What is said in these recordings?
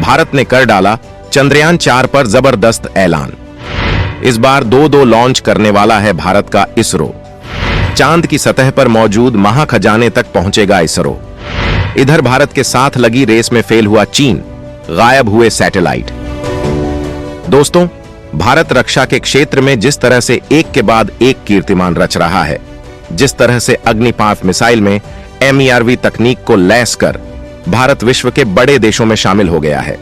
भारत ने कर डाला चंद्रयान 4 पर जबरदस्त ऐलान। इस बार दो लॉन्च करने वाला है भारत का इसरो। चांद की सतह पर मौजूद महाखजाने तक पहुंचेगा इसरो। इधर भारत के साथ लगी रेस में फेल हुआ चीन, गायब हुए सैटेलाइट। दोस्तों, भारत रक्षा के क्षेत्र में जिस तरह से एक के बाद एक कीर्तिमान रच रहा है, जिस तरह से अग्नि 5 मिसाइल में MERV तकनीक को लैस कर भारत विश्व के बड़े देशों में शामिल हो गया है,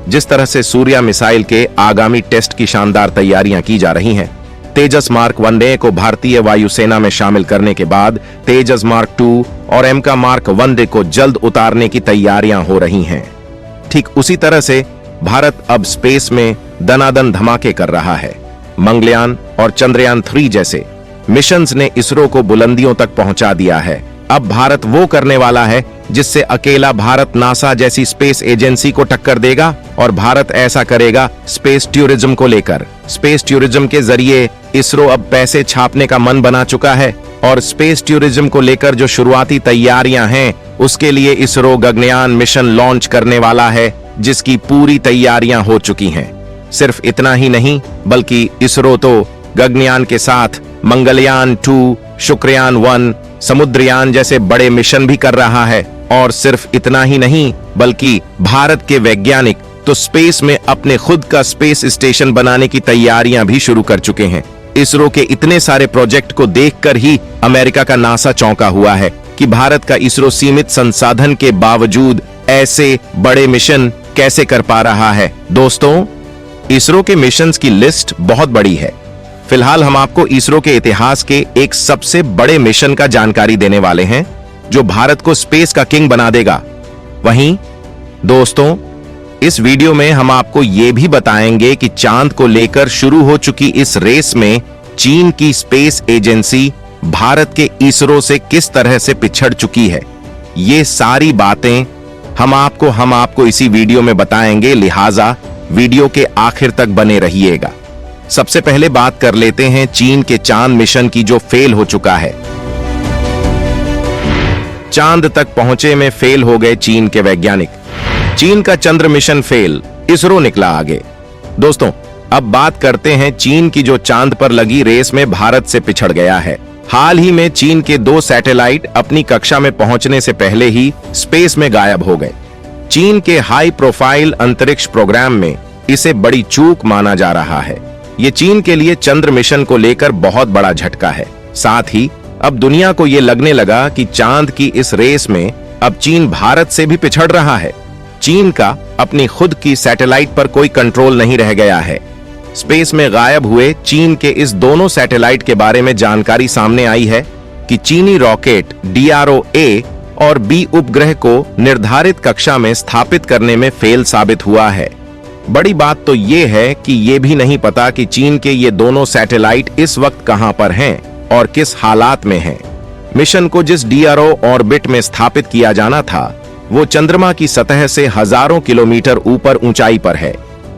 जिस तरह से सूर्या मिसाइल के आगामी टेस्ट की शानदार तैयारियां की जा रही हैं, तेजस मार्क 1A को भारतीय वायुसेना में शामिल करने के बाद तेजस मार्क 2 और एमका मार्क 1A को जल्द उतारने की तैयारियां हो रही हैं। ठीक उसी तरह से भारत अब स्पेस में दनादन धमाके कर रहा है। मंगलयान और चंद्रयान 3 जैसे मिशंस ने इसरो को बुलंदियों तक पहुंचा दिया है। अब भारत वो करने वाला है जिससे अकेला भारत नासा जैसी स्पेस एजेंसी को टक्कर देगा, और भारत ऐसा करेगा स्पेस टूरिज्म को लेकर। स्पेस टूरिज्म के जरिए इसरो अब पैसे छापने का मन बना चुका है, और स्पेस टूरिज्म को लेकर जो शुरुआती तैयारियां हैं उसके लिए इसरो गगनयान मिशन लॉन्च करने वाला है, जिसकी पूरी तैयारियां हो चुकी हैं। सिर्फ इतना ही नहीं, बल्कि इसरो तो गगनयान के साथ मंगलयान 2, शुक्रयान 1, समुद्रयान जैसे बड़े मिशन भी कर रहा है। और सिर्फ इतना ही नहीं, बल्कि भारत के वैज्ञानिक तो स्पेस में अपने खुद का स्पेस स्टेशन बनाने की तैयारियां भी शुरू कर चुके हैं। इसरो के इतने सारे प्रोजेक्ट को देखकर ही अमेरिका का नासा चौंका हुआ है कि भारत का इसरो सीमित संसाधन के बावजूद ऐसे बड़े मिशन कैसे कर पा रहा है। दोस्तों, इसरो के मिशंस की लिस्ट बहुत बड़ी है। फिलहाल हम आपको इसरो के इतिहास के एक सबसे बड़े मिशन का जानकारी देने वाले हैं, जो भारत को स्पेस का किंग बना देगा। वहीं दोस्तों, इस वीडियो में हम आपको यह भी बताएंगे कि चांद को लेकर शुरू हो चुकी इस रेस में चीन की स्पेस एजेंसी भारत के इसरो से किस तरह से पिछड़ चुकी है। ये सारी बातें हम आपको इसी वीडियो में बताएंगे, लिहाजा वीडियो के आखिर तक बने रहिएगा। सबसे पहले बात कर लेते हैं चीन के चांद मिशन की, जो फेल हो चुका है। चांद तक पहुंचे में फेल हो गए चीन के वैज्ञानिक। चीन का चंद्र मिशन फेल, इसरो निकला आगे। दोस्तों, अब बात करते हैं चीन की, जो चांद पर लगी रेस में भारत से पिछड़ गया है। हाल ही में चीन के 2 सैटेलाइट अपनी कक्षा में पहुंचने से पहले ही स्पेस में गायब हो गए। चीन के हाई प्रोफाइल अंतरिक्ष प्रोग्राम में इसे बड़ी चूक माना जा रहा है। ये चीन के लिए चंद्र मिशन को लेकर बहुत बड़ा झटका है। साथ ही अब दुनिया को यह लगने लगा कि चांद की इस रेस में अब चीन भारत से भी पिछड़ रहा है। चीन का अपनी खुद की सैटेलाइट पर कोई कंट्रोल नहीं रह गया है। स्पेस में गायब हुए चीन के इस दोनों सैटेलाइट के बारे में जानकारी सामने आई है कि चीनी रॉकेट DRO-A और B उपग्रह को निर्धारित कक्षा में स्थापित करने में फेल साबित हुआ है। बड़ी बात तो यह है कि यह भी नहीं पता कि चीन के ये दोनों सैटेलाइट इस वक्त कहां पर हैं और किस हालात में हैं। मिशन को जिस DRO ऑर्बिट में स्थापित किया जाना था, वो चंद्रमा की सतह से हजारों किलोमीटर ऊपर ऊंचाई पर है।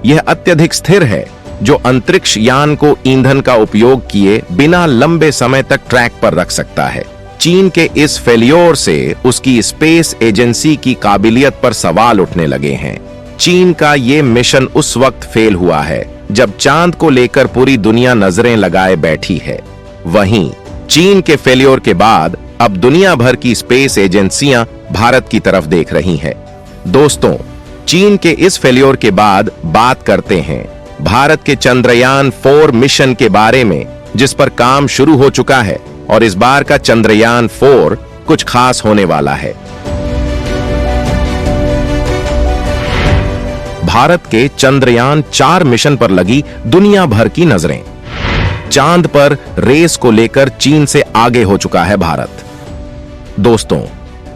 यह अत्यधिक स्थिर है, जो अंतरिक्ष यान को ईंधन का उपयोग किए बिना लंबे समय तक ट्रैक पर रख सकता है। चीन के इस फेलियोर से उसकी स्पेस एजेंसी की काबिलियत पर सवाल उठने लगे हैं। चीन का ये मिशन उस वक्त फेल हुआ है जब चांद को लेकर पूरी दुनिया नजरें लगाए बैठी है। वहीं चीन के फेलियोर के बाद अब दुनिया भर की स्पेस एजेंसियां भारत की तरफ देख रही हैं। दोस्तों, चीन के इस फेलियोर के बाद बात करते हैं भारत के चंद्रयान 4 मिशन के बारे में, जिस पर काम शुरू हो चुका है। और इस बार का चंद्रयान 4 कुछ खास होने वाला है। भारत के चंद्रयान 4 मिशन पर लगी दुनिया भर की नजरें। चांद पर रेस को लेकर चीन से आगे हो चुका है भारत। दोस्तों,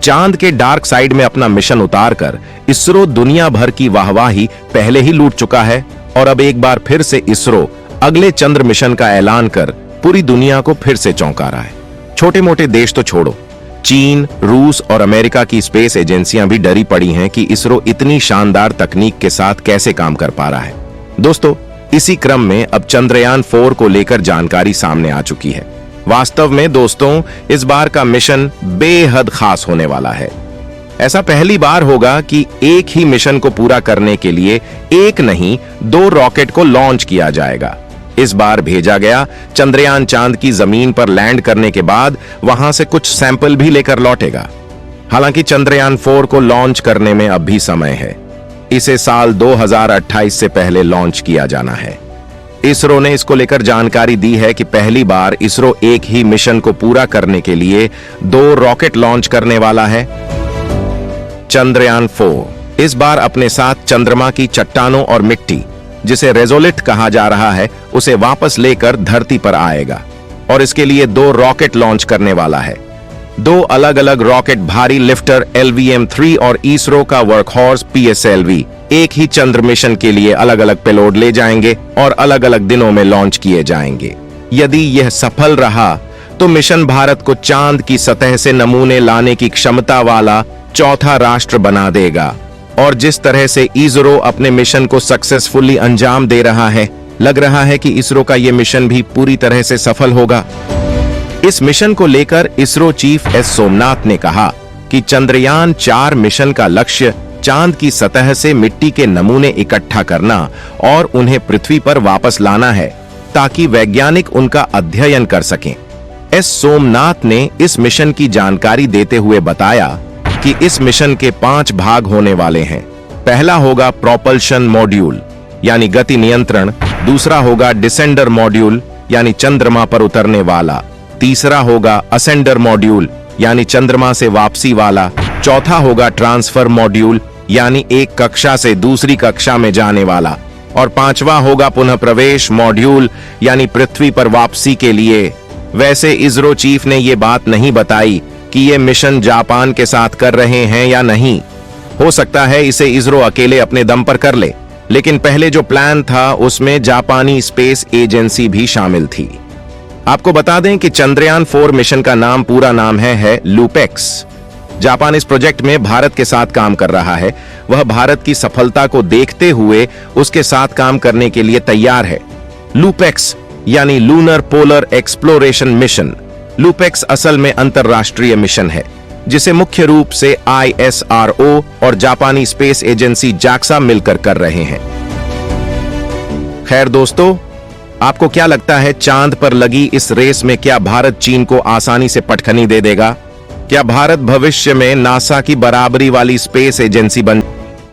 चांद के डार्क साइड में अपना मिशन उतारकर इसरो दुनिया भर की वाहवाही पहले ही लूट चुका है, और अब एक बार फिर से इसरो अगले चंद्र मिशन का ऐलान कर पूरी दुनिया को फिर से चौंका रहा है। छोटे मोटे देश तो छोड़ो, चीन, रूस और अमेरिका की स्पेस एजेंसियां भी डरी पड़ी हैं कि इसरो इतनी शानदार तकनीक के साथ कैसे काम कर पा रहा है। दोस्तों, इसी क्रम में अब चंद्रयान 4 को लेकर जानकारी सामने आ चुकी है। वास्तव में दोस्तों, इस बार का मिशन बेहद खास होने वाला है। ऐसा पहली बार होगा कि एक ही मिशन को पूरा करने के लिए एक नहीं 2 रॉकेट को लॉन्च किया जाएगा। इस बार भेजा गया चंद्रयान चांद की जमीन पर लैंड करने के बाद वहां से कुछ सैंपल भी लेकर लौटेगा। हालांकि चंद्रयान 4 को लॉन्च करने में अब भी समय है। इसे साल 2028 से पहले लॉन्च किया जाना है। इसरो ने इसको लेकर जानकारी दी है कि पहली बार इसरो एक ही मिशन को पूरा करने के लिए 2 रॉकेट लॉन्च करने वाला है। चंद्रयान 4 इस बार अपने साथ चंद्रमा की चट्टानों और मिट्टी, जिसे रेजोलिट कहा जा रहा है, उसे वापस लेकर धरती पर आएगा और इसके लिए 2 रॉकेट लॉन्च करने वाला है। 2 अलग अलग रॉकेट भारी लिफ्टर LVM-3 और इसरो का वर्कहॉर्स PSLV एक ही चंद्र मिशन के लिए अलग अलग पेलोड ले जाएंगे और अलग अलग दिनों में लॉन्च किए जाएंगे। यदि यह सफल रहा तो मिशन भारत को चांद की सतह से नमूने लाने की क्षमता वाला चौथा राष्ट्र बना देगा। और जिस तरह से इसरो अपने मिशन को सक्सेसफुली अंजाम दे रहा है, लग रहा है कि इसरो का यह मिशन भी पूरी तरह से सफल होगा। इस मिशन को लेकर इसरो चीफ S सोमनाथ ने कहा कि चंद्रयान 4 मिशन का लक्ष्य चांद की सतह से मिट्टी के नमूने इकट्ठा करना और उन्हें पृथ्वी पर वापस लाना है, ताकि वैज्ञानिक उनका अध्ययन कर सकें। S सोमनाथ ने इस मिशन की जानकारी देते हुए बताया कि इस मिशन के 5 भाग होने वाले हैं। पहला होगा प्रोपल्शन मॉड्यूल यानी गति नियंत्रण, दूसरा होगा डिसेंडर मॉड्यूल यानी चंद्रमा पर उतरने वाला, तीसरा होगा असेंडर मॉड्यूल यानी चंद्रमा से वापसी वाला, चौथा होगा ट्रांसफर मॉड्यूल यानी एक कक्षा से दूसरी कक्षा में जाने वाला, और 5वां होगा पुनः प्रवेश मॉड्यूल यानी पृथ्वी पर वापसी के लिए। वैसे इसरो चीफ ने ये बात नहीं बताई कि ये मिशन जापान के साथ कर रहे हैं या नहीं। हो सकता है इसे इसरो अकेले अपने दम पर कर ले, लेकिन पहले जो प्लान था उसमें जापानी स्पेस एजेंसी भी शामिल थी। आपको बता दें कि चंद्रयान 4 मिशन का पूरा नाम है लूपेक्स। जापान इस प्रोजेक्ट में भारत के साथ काम कर रहा है। वह भारत की सफलता को देखते हुए उसके साथ काम करने के लिए तैयार है। लूपेक्स यानी lunar polar exploration mission. LUPEX असल में अंतरराष्ट्रीय मिशन है, जिसे मुख्य रूप से ISRO और जापानी स्पेस एजेंसी JAXA मिलकर कर रहे हैं। खैर दोस्तों, आपको क्या लगता है, चांद पर लगी इस रेस में क्या भारत चीन को आसानी से पटखनी दे देगा? क्या भारत भविष्य में नासा की बराबरी वाली स्पेस एजेंसी बन